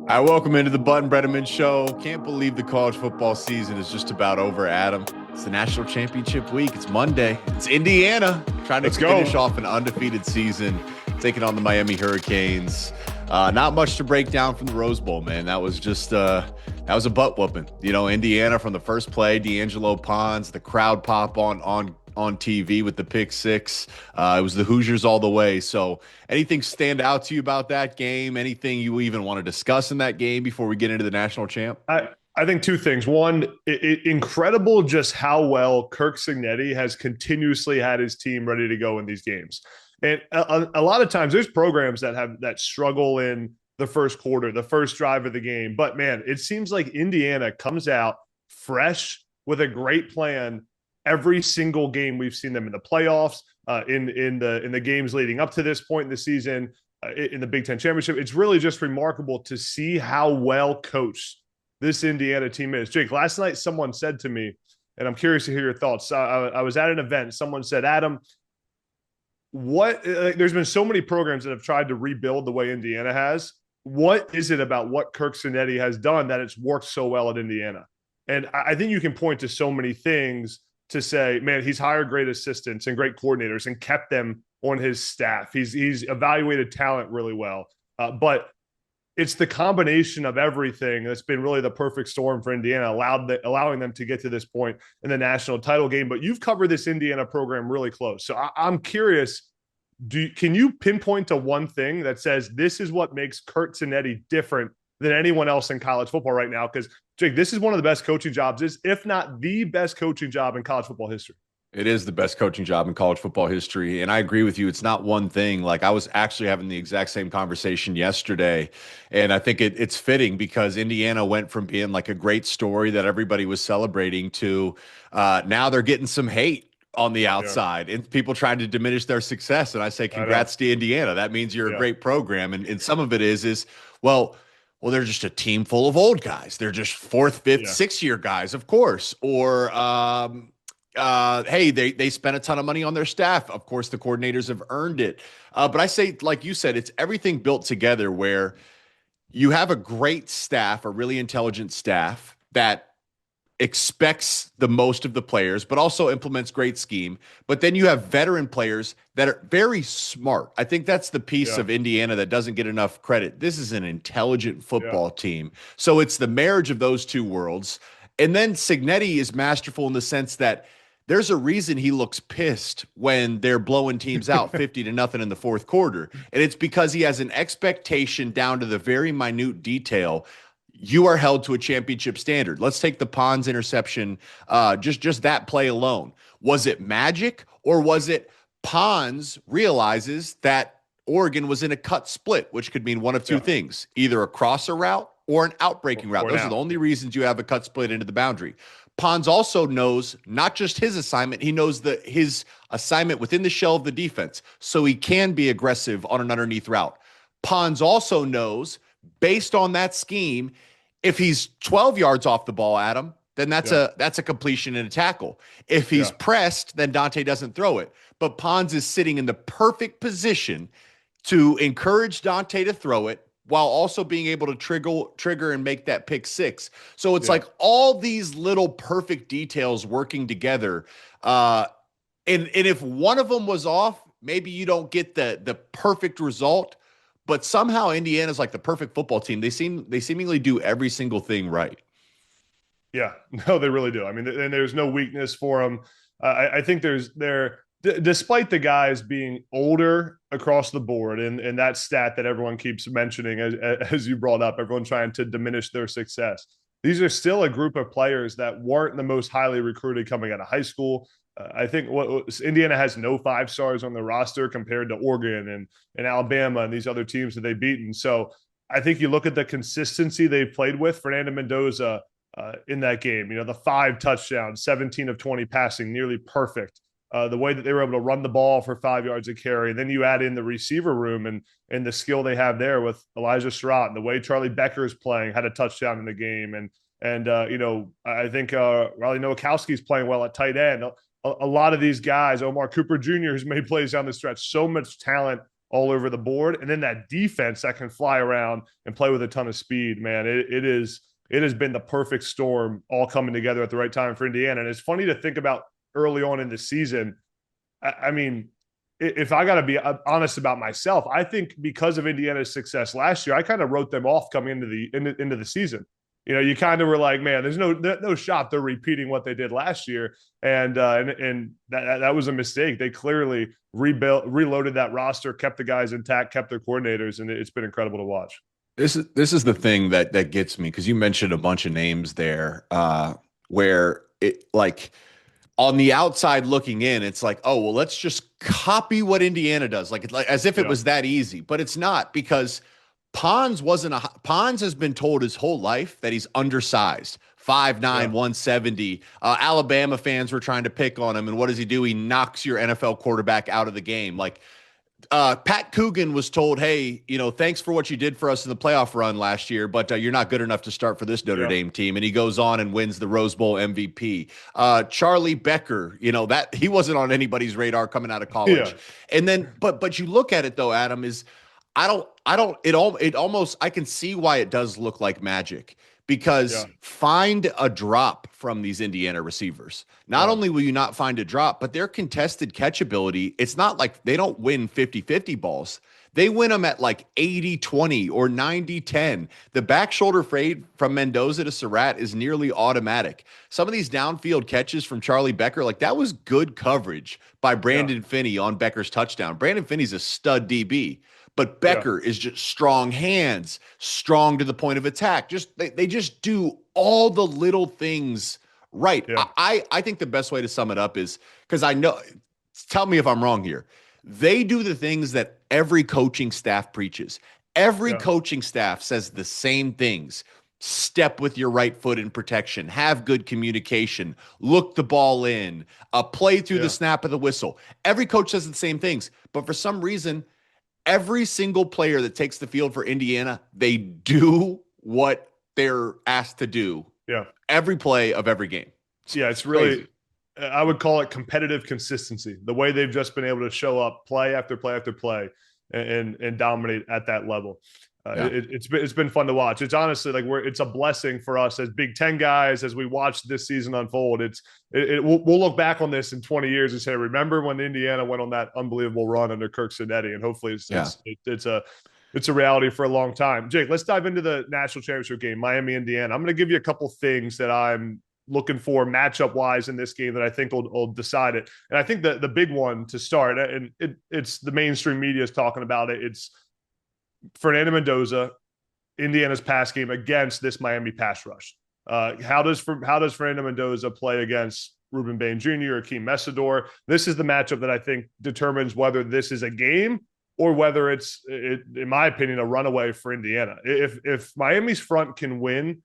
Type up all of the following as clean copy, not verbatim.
I welcome into the Butt and Breneman show. Can't believe the college football season is just about over, Adam. It's the national championship week. It's Monday. It's Indiana trying to finish off an undefeated season, taking on the Miami Hurricanes. Not much to break down from the Rose Bowl, man. That was just that was a butt whooping. You know, Indiana from the first play, D'Angelo Pons, the crowd pop on TV with the pick six. It was the Hoosiers all the way. So anything stand out to you about that game? Anything you even want to discuss in that game before we get into the national champ? I think two things. One, incredible just how well Kirk Cignetti has continuously had his team ready to go in these games. And a lot of times there's programs that struggle in the first quarter, the first drive of the game. But man, it seems like Indiana comes out fresh with a great plan every single game we've seen them in the playoffs, in the games leading up to this point in the season, in the Big Ten championship. It's really just remarkable to see how well coached this Indiana team is. Jake, last night someone said to me, and I'm curious to hear your thoughts. I was at an event. Someone said, Adam, there's been so many programs that have tried to rebuild the way Indiana has. What is it about what Kirk Cignetti has done that it's worked so well at Indiana? And I think you can point to so many things to say, man, he's hired great assistants and great coordinators and kept them on his staff. He's evaluated talent really well. But it's the combination of everything that's been really the perfect storm for Indiana, allowing them to get to this point in the national title game. But you've covered this Indiana program really close. So I'm curious, can you pinpoint to one thing that says this is what makes Kirk Cignetti different than anyone else in college football right now? Because, Jake, this is one of the best coaching jobs, if not the best coaching job in college football history. It is the best coaching job in college football history. And I agree with you. It's not one thing. Like, I was actually having the exact same conversation yesterday. And I think it's fitting because Indiana went from being like a great story that everybody was celebrating to now they're getting some hate on the outside and people trying to diminish their success. And I say, congrats to Indiana. That means you're a great program. And some of it is, well, they're just a team full of old guys. They're just fourth, fifth, sixth-year guys, of course. Or, hey, they spent a ton of money on their staff. Of course, the coordinators have earned it. But I say, like you said, it's everything built together where you have a great staff, a really intelligent staff that expects the most of the players, but also implements great scheme. But then you have veteran players that are very smart. I think that's the piece of Indiana that doesn't get enough credit. This is an intelligent football team. So it's the marriage of those two worlds. And then Cignetti is masterful in the sense that there's a reason he looks pissed when they're blowing teams out 50-0 in the fourth quarter. And it's because he has an expectation down to the very minute detail. You are held to a championship standard. Let's take the Pons interception, just that play alone. Was it magic, or was it Pons realizes that Oregon was in a cut split, which could mean one of two things, either a crosser route or an outbreaking route. Those are the only reasons you have a cut split into the boundary. Pons also knows not just his assignment, he knows his assignment within the shell of the defense, so he can be aggressive on an underneath route. Pons also knows, based on that scheme, if he's 12 yards off the ball, Adam, then that's a completion and a tackle. If he's pressed, then Dante doesn't throw it. But Pons is sitting in the perfect position to encourage Dante to throw it while also being able to trigger and make that pick six. So it's like all these little perfect details working together. And if one of them was off, maybe you don't get the perfect result. But somehow Indiana's like the perfect football team. They seemingly do every single thing right. Yeah, no, they really do. I mean, and there's no weakness for them. I think despite the guys being older across the board, and that stat that everyone keeps mentioning, as you brought up, everyone trying to diminish their success. These are still a group of players that weren't the most highly recruited coming out of high school. I think Indiana has no 5-stars on the roster compared to Oregon and Alabama and these other teams that they've beaten. So I think you look at the consistency they've played with. Fernando Mendoza in that game, the 5 touchdowns, 17 of 20 passing, nearly perfect. The way that they were able to run the ball for 5 yards of carry. And then you add in the receiver room and the skill they have there with Elijah Surratt and the way Charlie Becker is playing, had a touchdown in the game. And I think Riley Nowakowski is playing well at tight end. A lot of these guys, Omar Cooper Jr., who's made plays down the stretch, so much talent all over the board, and then that defense that can fly around and play with a ton of speed. Man, it has been the perfect storm all coming together at the right time for Indiana. And it's funny to think about early on in the season. I mean, if I got to be honest about myself, I think because of Indiana's success last year, I kind of wrote them off coming into the season. You know, you kind of were like, man, there's no shot they're repeating what they did last year, and that was a mistake. They clearly reloaded that roster, kept the guys intact, kept their coordinators, and it's been incredible to watch. This is the thing that gets me, because you mentioned a bunch of names there, where it, like, on the outside looking in, it's like, oh, well, let's just copy what Indiana does, like as if it was that easy. But it's not, because Pons has been told his whole life that he's undersized, 5'9", 170. Alabama fans were trying to pick on him, and what does he do? He knocks your NFL quarterback out of the game. Like, Pat Coogan was told, hey, thanks for what you did for us in the playoff run last year, but you're not good enough to start for this Notre Dame team. And he goes on and wins the Rose Bowl MVP. Charlie Becker, that he wasn't on anybody's radar coming out of college. And then, but you look at it though, Adam, is it almost, I can see why it does look like magic, because find a drop from these Indiana receivers. Not only will you not find a drop, but their contested catch ability, it's not like they don't win 50-50 balls. They win them at like 80-20 or 90-10. The back shoulder fade from Mendoza to Surratt is nearly automatic. Some of these downfield catches from Charlie Becker, like that was good coverage by Brandon Finney on Becker's touchdown. Brandon Finney's a stud DB. But Becker is just strong hands, strong to the point of attack. They just do all the little things right. Yeah. I think the best way to sum it up is, because I know, tell me if I'm wrong here, they do the things that every coaching staff preaches. Every coaching staff says the same things. Step with your right foot in protection, have good communication, look the ball in, play through the snap of the whistle. Every coach says the same things, but for some reason, every single player that takes the field for Indiana, they do what they're asked to do. Yeah. Every play of every game. It's really, I would call it competitive consistency. The way they've just been able to show up play after play after play and dominate at that level. It's been fun to watch. It's honestly like it's a blessing for us as Big Ten guys as we watch this season unfold. We'll look back on this in 20 years and say, remember when Indiana went on that unbelievable run under Kirk Cinetti, and hopefully it's a reality for a long time. Jake, let's dive into the national championship game, Miami, Indiana. I'm going to give you a couple things that I'm looking for matchup wise in this game that I think will decide it. And I think the big one to start, and it's the mainstream media is talking about it. It's Fernando Mendoza, Indiana's pass game against this Miami pass rush. How does Fernando Mendoza play against Ruben Bain Jr. or Akeem Mesidor? This is the matchup that I think determines whether this is a game or whether it's, in my opinion, a runaway for Indiana. If Miami's front can win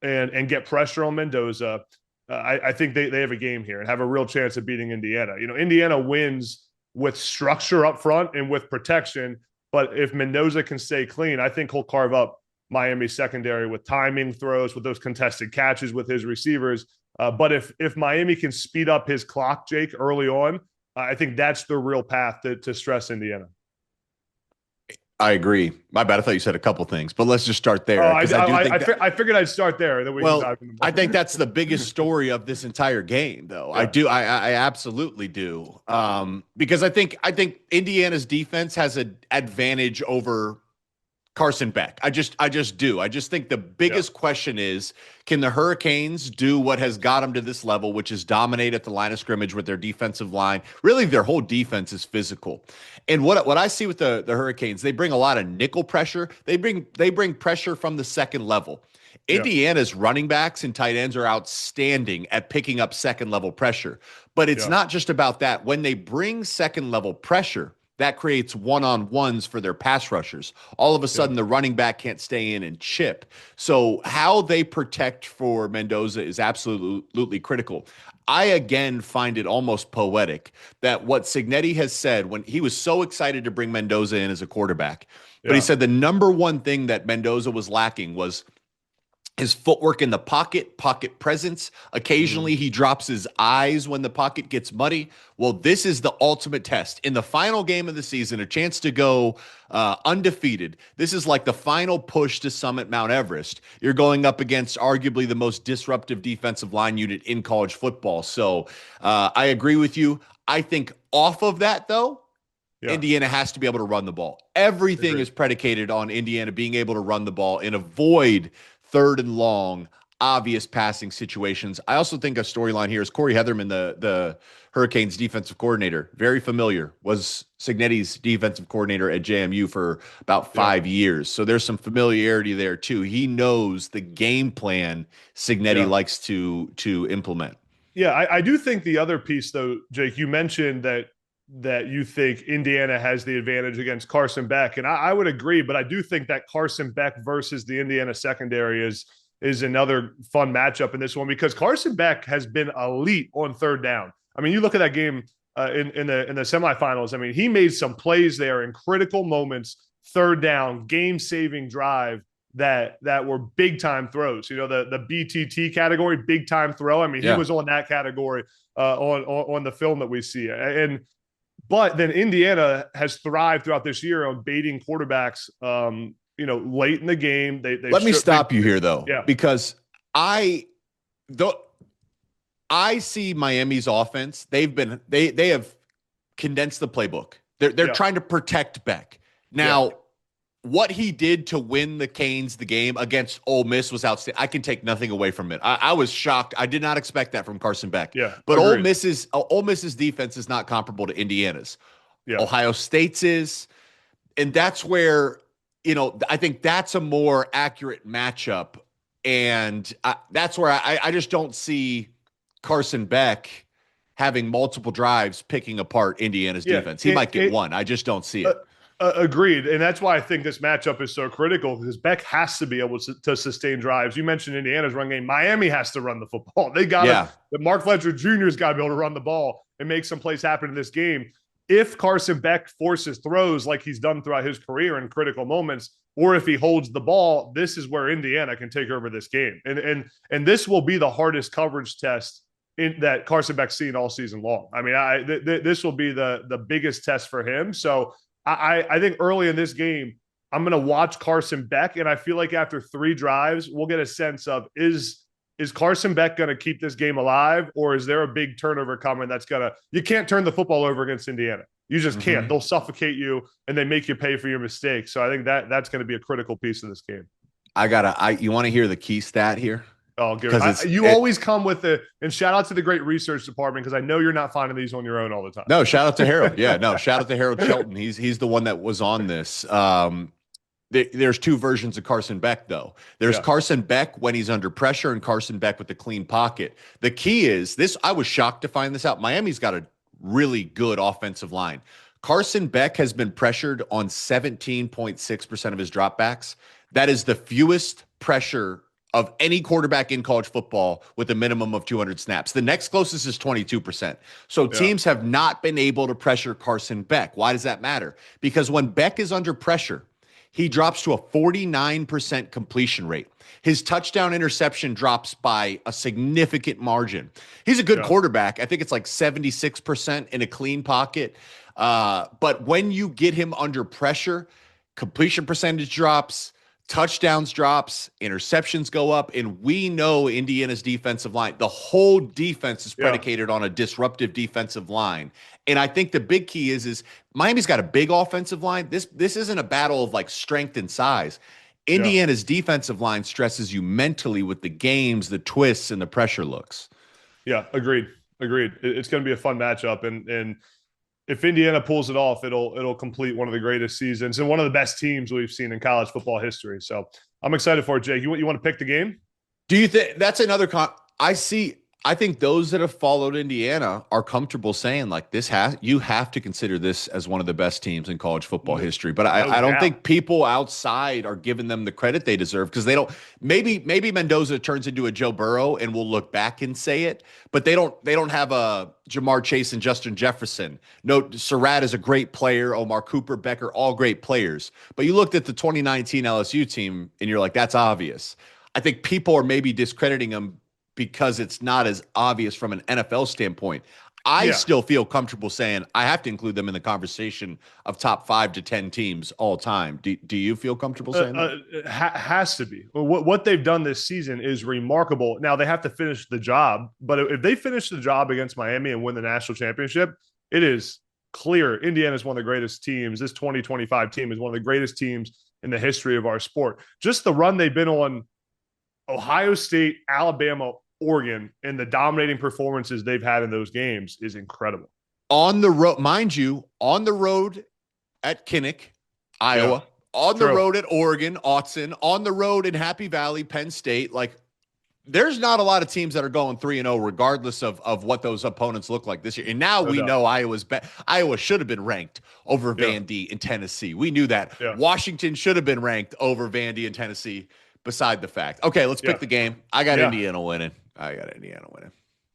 and get pressure on Mendoza, I think they have a game here and have a real chance of beating Indiana. Indiana wins with structure up front and with protection. But if Mendoza can stay clean, I think he'll carve up Miami's secondary with timing throws, with those contested catches with his receivers. But if Miami can speed up his clock, Jake, early on, I think that's the real path to stress Indiana. I agree. My bad. I thought you said a couple things, but let's just start there. I figured I'd start there. And then I think that's the biggest story of this entire game, though. Yeah. I absolutely do. Because I think Indiana's defense has an advantage over Carson Beck. I just do. I just think the biggest question is, can the Hurricanes do what has got them to this level, which is dominate at the line of scrimmage with their defensive line? Really, their whole defense is physical. And what I see with the Hurricanes, they bring a lot of nickel pressure. They bring pressure from the second level. Indiana's running backs and tight ends are outstanding at picking up second level pressure. But it's not just about that. When they bring second level pressure, that creates one-on-ones for their pass rushers. All of a sudden, the running back can't stay in and chip. So how they protect for Mendoza is absolutely critical. I, again, find it almost poetic that what Cignetti has said when he was so excited to bring Mendoza in as a quarterback, but he said the number one thing that Mendoza was lacking was his footwork in the pocket, pocket presence. Occasionally, he drops his eyes when the pocket gets muddy. Well, this is the ultimate test. In the final game of the season, a chance to go undefeated. This is like the final push to summit Mount Everest. You're going up against arguably the most disruptive defensive line unit in college football. So I agree with you. I think off of that, though, Yeah, Indiana has to be able to run the ball. Everything agreed. is predicated on Indiana being able to run the ball and avoid third and long, obvious passing situations. I also think a storyline here is Corey Heatherman, the Hurricanes defensive coordinator, very familiar, was Signetti's defensive coordinator at JMU for about Yeah, 5 years. So there's some familiarity there too. He knows the game plan Signetti yeah. likes to implement. Yeah, I do think the other piece, though, Jake, you mentioned that you think Indiana has the advantage against Carson Beck, and I would agree, but I do think that Carson Beck versus the Indiana secondary is another fun matchup in this one because Carson Beck has been elite on third down. I mean, you look at that game in the semifinals. I mean, he made some plays there in critical moments, third down, game saving drive that were big time throws. You know, the BTT category, big time throw. I mean, he Yeah. was on that category on the film that we see. But then Indiana has thrived throughout this year on baiting quarterbacks. Late in the game, Let me stop you here though, yeah, because I though I see Miami's offense. They have condensed the playbook. They're yeah, trying to protect Beck. yeah, Now, what he did to win the Canes the game against Ole Miss was outstanding. I can take nothing away from it. I was shocked. I did not expect that from Carson Beck. yeah. But Agreed. Ole Miss's defense is not comparable to Indiana's. Yeah, Ohio State's is, and that's where I think that's a more accurate matchup, and that's where I just don't see Carson Beck having multiple drives picking apart Indiana's yeah. defense. He might get one. I just don't see it. Agreed, and that's why I think this matchup is so critical because Beck has to be able to sustain drives. You mentioned Indiana's run game. Miami has to run the football. They got to. Yeah. Mark Fletcher Jr.'s got to be able to run the ball and make some plays happen in this game. If Carson Beck forces throws like he's done throughout his career in critical moments, or if he holds the ball, this is where Indiana can take over this game, and this will be the hardest coverage test that Carson Beck's seen all season long. I mean, this will be the biggest test for him. So I think early in this game, I'm going to watch Carson Beck, and I feel like after 3 drives, we'll get a sense of is Carson Beck going to keep this game alive, or is there a big turnover coming that's going to – you can't turn the football over against Indiana. You just can't. They'll suffocate you, and they make you pay for your mistakes. So I think that's going to be a critical piece of this game. You want to hear the key stat here? Oh, Gary, you always come with and shout out to the great research department because I know you're not finding these on your own all the time. No, shout out to Harold. Yeah, no, shout out to Harold Shelton. He's the one that was on this. There's 2 versions of Carson Beck, though. There's Carson Beck when he's under pressure and Carson Beck with the clean pocket. The key is this. I was shocked to find this out. Miami's got a really good offensive line. Carson Beck has been pressured on 17.6% of his dropbacks. That is the fewest pressure of any quarterback in college football with a minimum of 200 snaps. The next closest is 22%. So teams have not been able to pressure Carson Beck. Why does that matter? Because when Beck is under pressure, he drops to a 49% completion rate. His touchdown interception drops by a significant margin. He's a good quarterback. I think it's like 76% in a clean pocket. But when you get him under pressure, completion percentage drops, touchdowns drops, interceptions go up, and we know Indiana's defensive line, the whole defense is predicated on a disruptive defensive line. And I think the big key is Miami's got a big offensive line. This isn't a battle of like strength and size. Indiana's defensive line stresses you mentally with the games, the twists, and the pressure looks. Yeah, agreed. It's going to be a fun matchup, and if Indiana pulls it off, it'll complete one of the greatest seasons and one of the best teams we've seen in college football history. So I'm excited for it, Jake. You want to pick the game? Do you think that's another I think those that have followed Indiana are comfortable saying like you have to consider this as one of the best teams in college football history. But I don't think people outside are giving them the credit they deserve because they don't. Maybe Mendoza turns into a Joe Burrow and we'll look back and say it, but they don't have a Jamar Chase and Justin Jefferson. No, Surratt is a great player. Omar Cooper, Becker, all great players. But you looked at the 2019 LSU team and you're like, that's obvious. I think people are maybe discrediting them because it's not as obvious from an NFL standpoint. I still feel comfortable saying I have to include them in the conversation of top 5 to 10 teams all time. Do you feel comfortable saying that? Has to be. What they've done this season is remarkable. Now they have to finish the job, but if they finish the job against Miami and win the national championship, it is clear Indiana is one of the greatest teams. This 2025 team is one of the greatest teams in the history of our sport. Just the run they've been on, Ohio State, Alabama, Oregon, and the dominating performances they've had in those games is incredible. On the road, mind you, on the road at Kinnick, Iowa, on the road at Oregon, Autzen, on the road in Happy Valley, Penn State. Like, there's not a lot of teams that are going 3-0, regardless of what those opponents look like this year. And now we know Iowa should have been ranked over Vandy and Tennessee. We knew that. Yeah. Washington should have been ranked over Vandy and Tennessee. Beside the fact. Okay, let's pick the game. I got Indiana winning.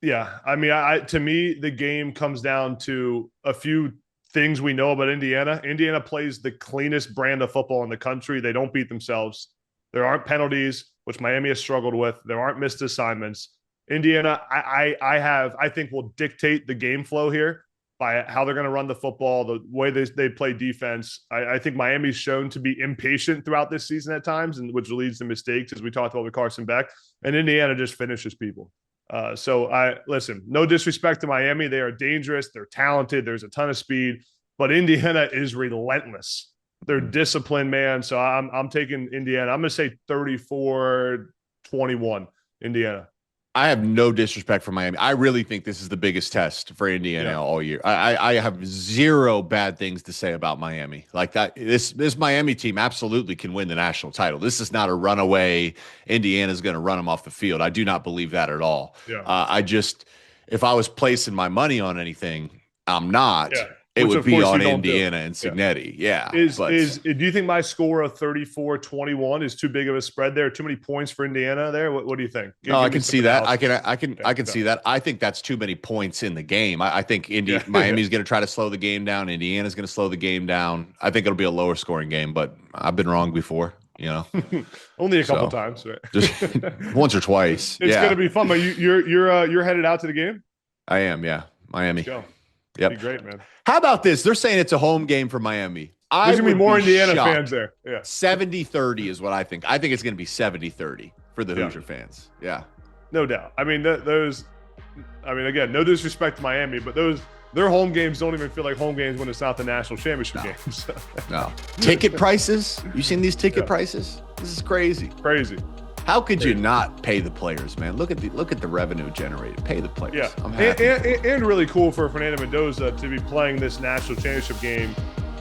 Yeah, I mean, to me, the game comes down to a few things we know about Indiana. Indiana plays the cleanest brand of football in the country. They don't beat themselves. There aren't penalties, which Miami has struggled with. There aren't missed assignments. Indiana, I think will dictate the game flow here by how they're going to run the football, the way they play defense. I think Miami's shown to be impatient throughout this season at times, and which leads to mistakes, as we talked about with Carson Beck. And Indiana just finishes people. Listen, no disrespect to Miami. They are dangerous. They're talented. There's a ton of speed. But Indiana is relentless. They're disciplined, man. So I'm taking Indiana. I'm going to say 34-21, Indiana. I have no disrespect for Miami. I really think this is the biggest test for Indiana all year. I have zero bad things to say about Miami. Like that, this Miami team absolutely can win the national title. This is not a runaway. Indiana's going to run them off the field. I do not believe that at all. Yeah. If I was placing my money on anything, I'm not. Yeah. It would be on Indiana and Signetti. Yeah. Do you think my score of 34-21 is too big of a spread there? Too many points for Indiana there? What do you think? No, I can see that. I can see that. I think that's too many points in the game. I think Miami's going to try to slow the game down. Indiana's going to slow the game down. I think it'll be a lower scoring game, but I've been wrong before. Only a couple times, right? Just once or twice. It's going to be fun. But you're headed out to the game? I am. Yeah, Miami. Let's go. Yep. Be great, man. How about this? They're saying it's a home game for Miami. There's going to be more Indiana fans there. Yeah. 70-30 is what I think. I think it's going to be 70-30 for the Hoosier fans. Yeah. No doubt. I mean, again, no disrespect to Miami, but their home games don't even feel like home games when it's not the national championship games. No. Ticket prices? You seen these ticket prices? This is crazy. Crazy. How could you not pay the players, man? Look at the revenue generated. Pay the players. Yeah, I'm happy. And really cool for Fernando Mendoza to be playing this national championship game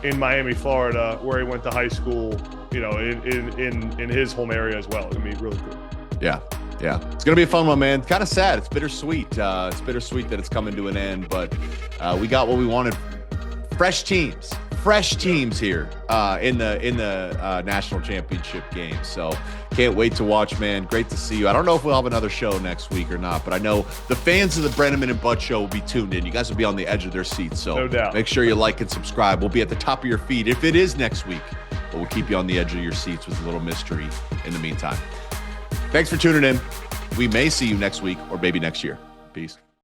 in Miami, Florida, where he went to high school. In his home area as well. It's gonna be really cool. Yeah. It's gonna be a fun one, man. Kind of sad. It's bittersweet. It's bittersweet that it's coming to an end, but we got what we wanted. Fresh teams here in the national championship game. So can't wait to watch, man. Great to see you. I don't know if we'll have another show next week or not, but I know the fans of the Breneman and Butt show will be tuned in. You guys will be on the edge of their seats. So no doubt. Make sure you like and subscribe. We'll be at the top of your feed if it is next week, but we'll keep you on the edge of your seats with a little mystery in the meantime. Thanks for tuning in. We may see you next week or maybe next year. Peace.